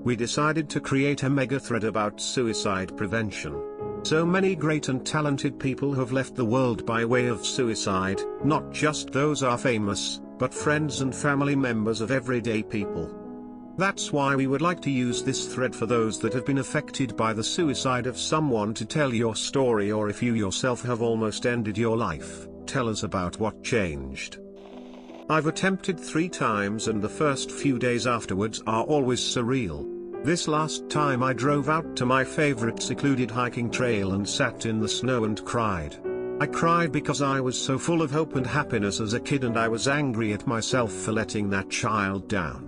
we decided to create a Megathread about suicide prevention. So many great and talented people have left the world by way of suicide, not just those are famous, but friends and family members of everyday people. That's why we would like to use this thread for those that have been affected by the suicide of someone to tell your story, or if you yourself have almost ended your life, tell us about what changed. I've attempted 3 times and the first few days afterwards are always surreal. This last time I drove out to my favorite secluded hiking trail and sat in the snow and cried. I cried because I was so full of hope and happiness as a kid, and I was angry at myself for letting that child down.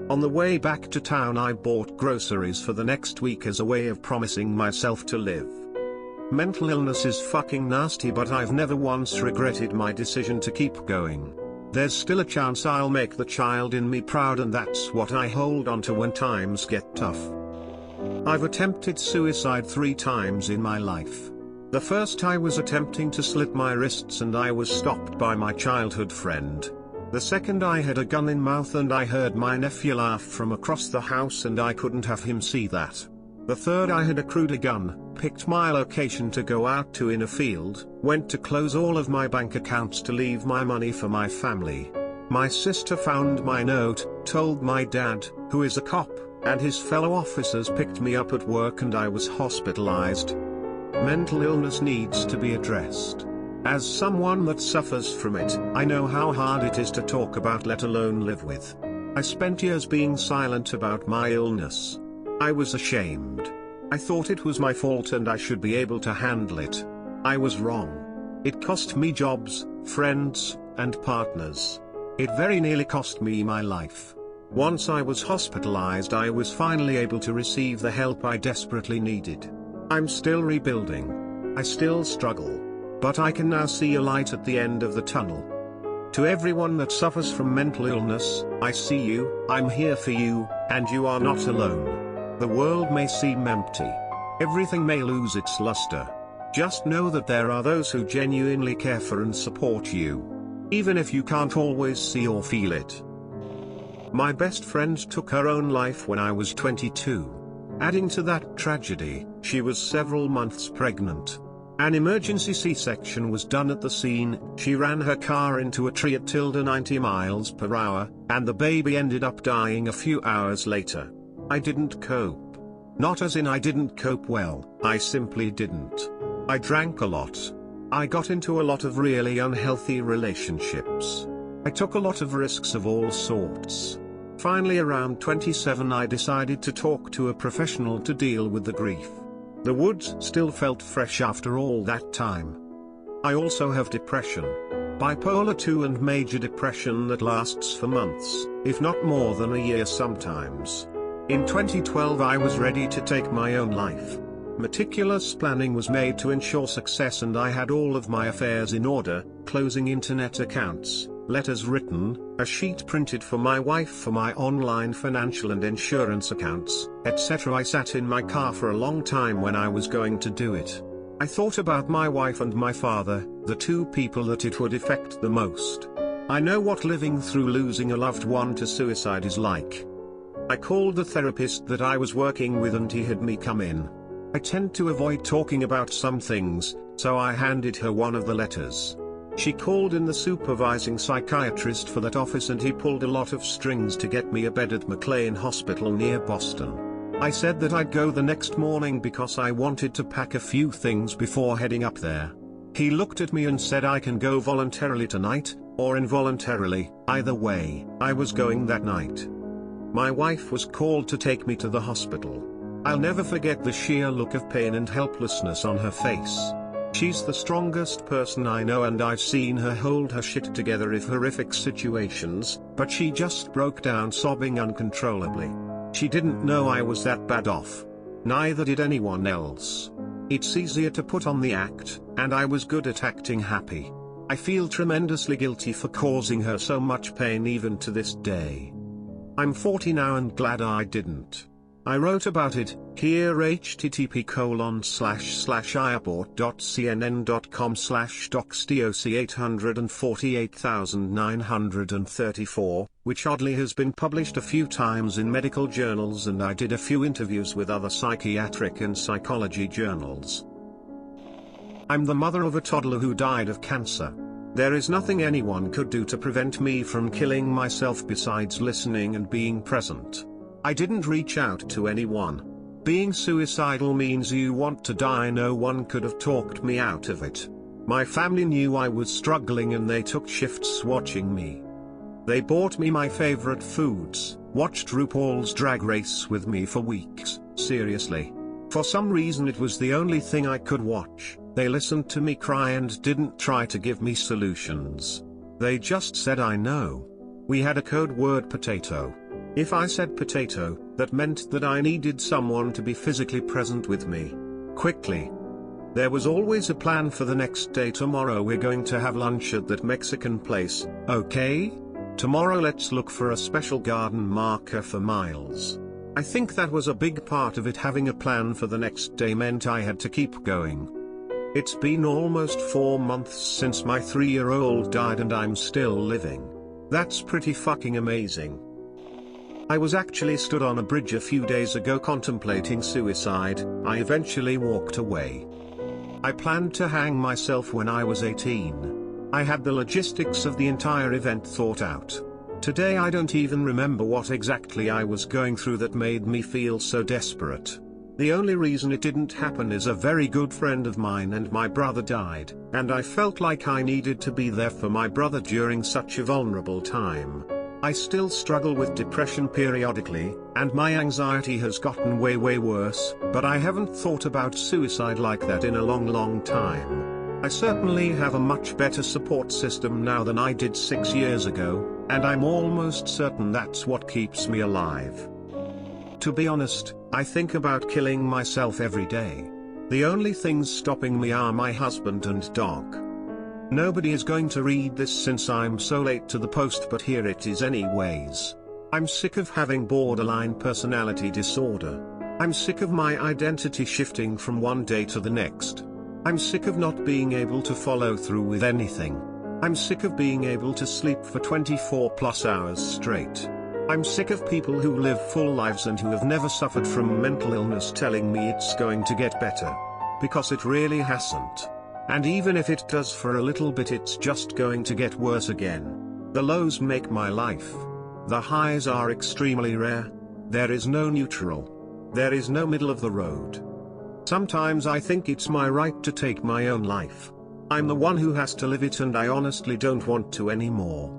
On the way back to town I bought groceries for the next week as a way of promising myself to live. Mental illness is fucking nasty, but I've never once regretted my decision to keep going. There's still a chance I'll make the child in me proud, and that's what I hold on to when times get tough. I've attempted suicide 3 times in my life. The first I was attempting to slit my wrists and I was stopped by my childhood friend. The second I had a gun in mouth and I heard my nephew laugh from across the house and I couldn't have him see that. The third I had accrued a gun, picked my location to go out to in a field, went to close all of my bank accounts to leave my money for my family. My sister found my note, told my dad, who is a cop, and his fellow officers picked me up at work and I was hospitalized. Mental illness needs to be addressed. As someone that suffers from it, I know how hard it is to talk about, let alone live with. I spent years being silent about my illness. I was ashamed. I thought it was my fault and I should be able to handle it. I was wrong. It cost me jobs, friends, and partners. It very nearly cost me my life. Once I was hospitalized, I was finally able to receive the help I desperately needed. I'm still rebuilding. I still struggle. But I can now see a light at the end of the tunnel. To everyone that suffers from mental illness, I see you, I'm here for you, and you are not alone. The world may seem empty. Everything may lose its luster. Just know that there are those who genuinely care for and support you. Even if you can't always see or feel it. My best friend took her own life when I was 22. Adding to that tragedy, she was several months pregnant. An emergency C-section was done at the scene. She ran her car into a tree at 90 miles per hour, and the baby ended up dying a few hours later. I didn't cope. Not as in I didn't cope well, I simply didn't. I drank a lot. I got into a lot of really unhealthy relationships. I took a lot of risks of all sorts. Finally, around 27, I decided to talk to a professional to deal with the grief. The woods still felt fresh after all that time. I also have depression. Bipolar 2 and major depression that lasts for months, if not more than a year sometimes. In 2012 I was ready to take my own life. Meticulous planning was made to ensure success and I had all of my affairs in order, closing internet accounts, letters written, a sheet printed for my wife for my online financial and insurance accounts, etc. I sat in my car for a long time when I was going to do it. I thought about my wife and my father, the 2 people that it would affect the most. I know what living through losing a loved one to suicide is like. I called the therapist that I was working with and he had me come in. I tend to avoid talking about some things, so I handed her one of the letters. She called in the supervising psychiatrist for that office and he pulled a lot of strings to get me a bed at McLean Hospital near Boston. I said that I'd go the next morning because I wanted to pack a few things before heading up there. He looked at me and said I can go voluntarily tonight, or involuntarily, either way, I was going that night. My wife was called to take me to the hospital. I'll never forget the sheer look of pain and helplessness on her face. She's the strongest person I know and I've seen her hold her shit together in horrific situations, but she just broke down sobbing uncontrollably. She didn't know I was that bad off. Neither did anyone else. It's easier to put on the act, and I was good at acting happy. I feel tremendously guilty for causing her so much pain even to this day. I'm 40 now and glad I didn't. I wrote about it, here http://iabort.cnn.com/docsdoc 848,934, which oddly has been published a few times in medical journals, and I did a few interviews with other psychiatric and psychology journals. I'm the mother of a toddler who died of cancer. There is nothing anyone could do to prevent me from killing myself besides listening and being present. I didn't reach out to anyone. Being suicidal means you want to die. No one could have talked me out of it. My family knew I was struggling and they took shifts watching me. They bought me my favorite foods, watched RuPaul's Drag Race with me for weeks, seriously. For some reason it was the only thing I could watch. They listened to me cry and didn't try to give me solutions. They just said I know. We had a code word, potato. If I said potato, that meant that I needed someone to be physically present with me. Quickly. There was always a plan for the next day. Tomorrow we're going to have lunch at that Mexican place, okay? Tomorrow let's look for a special garden marker for Miles. I think that was a big part of it. Having a plan for the next day meant I had to keep going. It's been almost 4 months since my 3-year-old died and I'm still living. That's pretty fucking amazing. I was actually stood on a bridge a few days ago contemplating suicide. I eventually walked away. I planned to hang myself when I was 18. I had the logistics of the entire event thought out. Today I don't even remember what exactly I was going through that made me feel so desperate. The only reason it didn't happen is a very good friend of mine and my brother died, and I felt like I needed to be there for my brother during such a vulnerable time. I still struggle with depression periodically, and my anxiety has gotten way worse, but I haven't thought about suicide like that in a long time. I certainly have a much better support system now than I did 6 years ago, and I'm almost certain that's what keeps me alive. To be honest, I think about killing myself every day. The only things stopping me are my husband and dog. Nobody is going to read this since I'm so late to the post, but here it is anyways. I'm sick of having borderline personality disorder. I'm sick of my identity shifting from one day to the next. I'm sick of not being able to follow through with anything. I'm sick of being able to sleep for 24+ hours straight. I'm sick of people who live full lives and who have never suffered from mental illness telling me it's going to get better. Because it really hasn't. And even if it does for a little bit, it's just going to get worse again. The lows make my life. The highs are extremely rare. There is no neutral. There is no middle of the road. Sometimes I think it's my right to take my own life. I'm the one who has to live it, and I honestly don't want to anymore.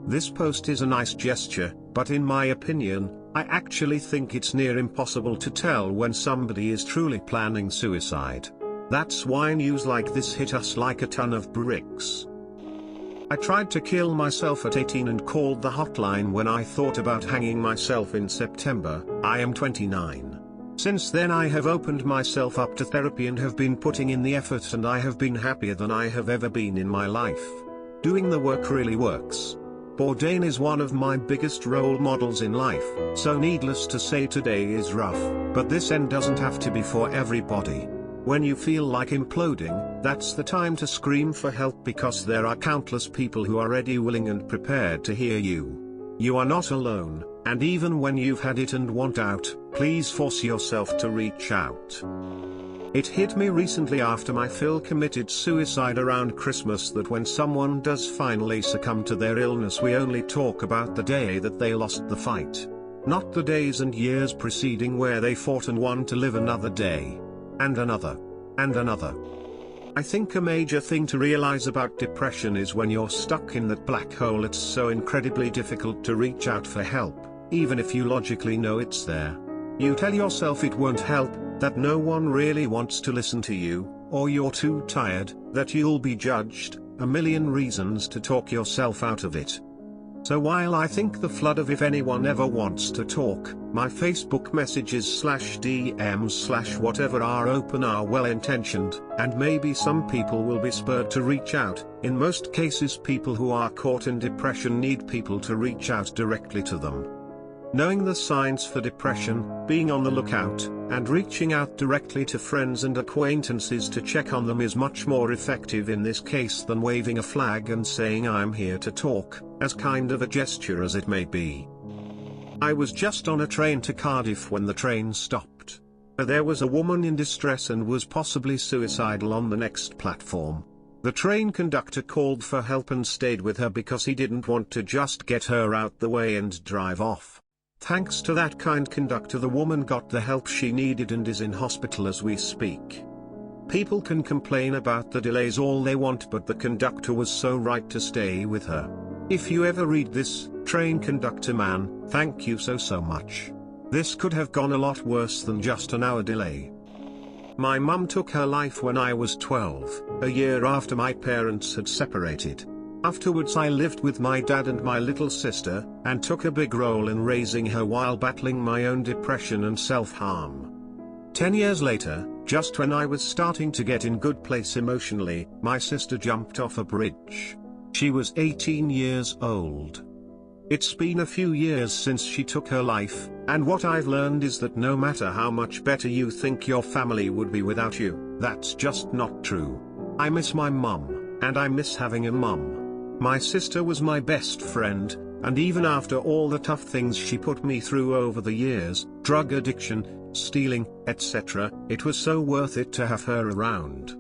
This post is a nice gesture, but in my opinion, I actually think it's near impossible to tell when somebody is truly planning suicide. That's why news like this hit us like a ton of bricks. I tried to kill myself at 18 and called the hotline when I thought about hanging myself in September. I am 29. Since then I have opened myself up to therapy and have been putting in the effort, and I have been happier than I have ever been in my life. Doing the work really works. Bourdain is one of my biggest role models in life, so needless to say today is rough, but this end doesn't have to be for everybody. When you feel like imploding, that's the time to scream for help, because there are countless people who are ready, willing and prepared to hear you. You are not alone, and even when you've had it and want out, please force yourself to reach out. It hit me recently after my Phil committed suicide around Christmas that when someone does finally succumb to their illness, we only talk about the day that they lost the fight. Not the days and years preceding where they fought and won to live another day. And another. And another. I think a major thing to realize about depression is when you're stuck in that black hole, it's so incredibly difficult to reach out for help, even if you logically know it's there. You tell yourself it won't help, that no one really wants to listen to you, or you're too tired, that you'll be judged, a million reasons to talk yourself out of it. So while I think the flood of if anyone ever wants to talk, my Facebook messages /DMs /whatever are open, are well intentioned, and maybe some people will be spurred to reach out, in most cases people who are caught in depression need people to reach out directly to them. Knowing the signs for depression, being on the lookout, and reaching out directly to friends and acquaintances to check on them is much more effective in this case than waving a flag and saying I'm here to talk, as kind of a gesture as it may be. I was just on a train to Cardiff when the train stopped. There was a woman in distress and was possibly suicidal on the next platform. The train conductor called for help and stayed with her because he didn't want to just get her out the way and drive off. Thanks to that kind conductor, the woman got the help she needed and is in hospital as we speak. People can complain about the delays all they want, but the conductor was so right to stay with her. If you ever read this, train conductor man, thank you so much. This could have gone a lot worse than just an hour delay. My mum took her life when I was 12, a year after my parents had separated. Afterwards I lived with my dad and my little sister, and took a big role in raising her while battling my own depression and self-harm. 10 years later, just when I was starting to get in good place emotionally, my sister jumped off a bridge. She was 18 years old. It's been a few years since she took her life, and what I've learned is that no matter how much better you think your family would be without you, that's just not true. I miss my mum, and I miss having a mum. My sister was my best friend, and even after all the tough things she put me through over the years, drug addiction, stealing, etc., it was so worth it to have her around.